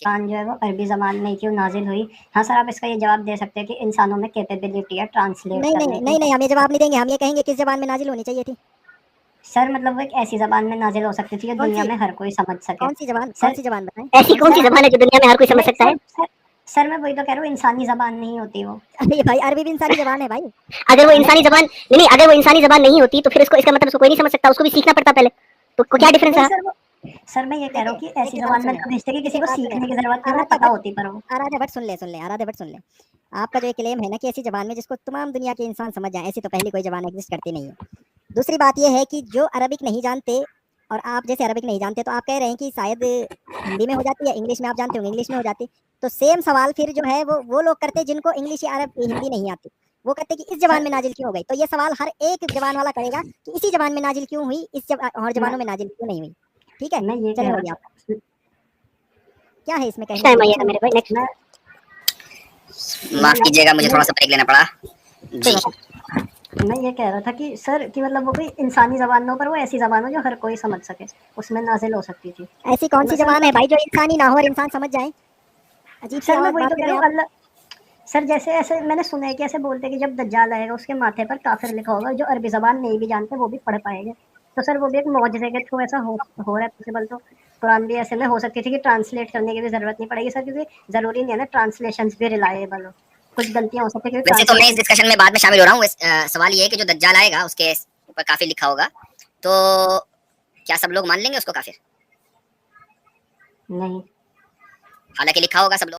कुरान जो है वो अरबी ज़बान में क्यों नाज़िल हुई? हाँ सर, आप इसका ये जवाब दे सकते हैं कि इंसानों में कैपेबिलिटी है ट्रांसलेट नहीं नहीं करने की। नहीं नहीं, हम ये जवाब नहीं देंगे, हम ये कहेंगे किस ज़बान में नाज़िल होनी चाहिए थी। सर मतलब वो एक ऐसी ज़बान में नाज़िल हो सकती थी जो कौन दुनिया सी में हर कोई समझ सके। कौन सर सी ज़बान बताएं, ऐसी कौन सी कौन सी सर ज़बान? जबान है जो दुनिया में हर कोई समझ नहीं सकता है? सर मैं वही तो कह रहा हूँ, इंसानी ज़बान नहीं होती वो। अरे भाई, अरबी भी इंसानी ज़बान है भाई। अगर वो नहीं इंसानी जबान नहीं नहीं, अगर वो इंसानी जबान नहीं होती तो फिर इसको, इसका मतलब उसको कोई नहीं समझ सकता, उसको भी सीखना पड़ता पहले। तो क्या डिफरेंस नहीं है? सर मैं ये कह रहा देखिए हूँ कि ऐसी देखिए, बात ज़बान में सुने, ना भेजते कि किसी देखिए को बात सुने, सीखने की ज़रूरत नहीं, उन्हें आराध्या पता भट्ट, होती पर वो। आराध्या भट्ट सुन ले, आराध्या भट्ट सुन ले। आपका जो ये क्लेम है ना कि ऐसी ज़बान में जिसको तमाम दुनिया के इंसान समझ जाएँ, ऐसी तो पहली कोई ज़बान एग्ज़िस्ट करती नहीं है। दूसरी बात ये है कि जो अरबिक नहीं जानते और आप जैसे अरबिक नहीं जानते, तो आप कह रहे हैं कि शायद हिंदी में हो जाती है, इंग्लिश में आप जानते होंगे, इंग्लिश में हो जाती। तो सेम सवाल फिर जो है वो लोग करते हैं जिनको इंग्लिश या हिंदी नहीं आती। वो कहते हैं कि इस ज़बान सर में नाज़िल क्यों हो गई? तो ये सवाल हर एक ज़बान वाला करेगा कि इसी ज़बान में नाज़िल क्यों हुई, और मैं ज़बानों में नाज़िल क्यों नहीं हुई? ठीक है? मैं ये चलें कह रहा बोलिए आप, था क्या है इसमें नेक्स्ट कहने के टाइम लिए? आइए कुछ ना नहीं। मेरे भाई, नेक्स्ट। मैं माफ मैं कीजिएगा, मुझे मैं थोड़ा सा ब्रेक लेना पड़ा कोई जी। बात मैं ये कह रहा था कि सर कि मतलब वो कोई इंसानी ज़बान ना हो पर वो ऐसी ज़बान हो जो हर कोई समझ सके, उसमें नाज़िल हो सकती थी। ऐसी कौन सी सर ज़बान है मतलब भाई जो इंसानी ना हो और इंसान समझ जाए? अजीब सी सर मैं वही बात तो कर कह रहे रहा हैं हूँ आप। अल्लाह। सर जैसे ऐसे मैंने सुना है कि ऐसे बोलते हैं कि जब दज्जाल आएगा उसके माथे पर काफ़िर लिखा होगा, जो अरबी ज़बान नहीं भी जानते वो भी पढ़ पाएँगे। तो सर वो भी एक मौजज़े के थ्रू ऐसा हो रहा है पॉसिबल, तो कुरान भी ऐसे में हो सकती थी कि ट्रांसलेट करने की भी ज़रूरत नहीं पड़ेगी सर, क्योंकि ज़रूरी नहीं है ना ट्रांसलेशंस भी रिलायबल हो। कुछ गलतियाँ हो सकती है क्योंकि वैसे तो मैं इस ट्रांसलेशन। डिस्कशन में बाद में शामिल हो रहा हूँ। सवाल ये है कि जो दज्जाल आएगा उसके ऊपर काफिर लिखा होगा, तो क्या सब लोग मान लेंगे उसको काफिर? नहीं। हालांकि लिखा होगा सब लोग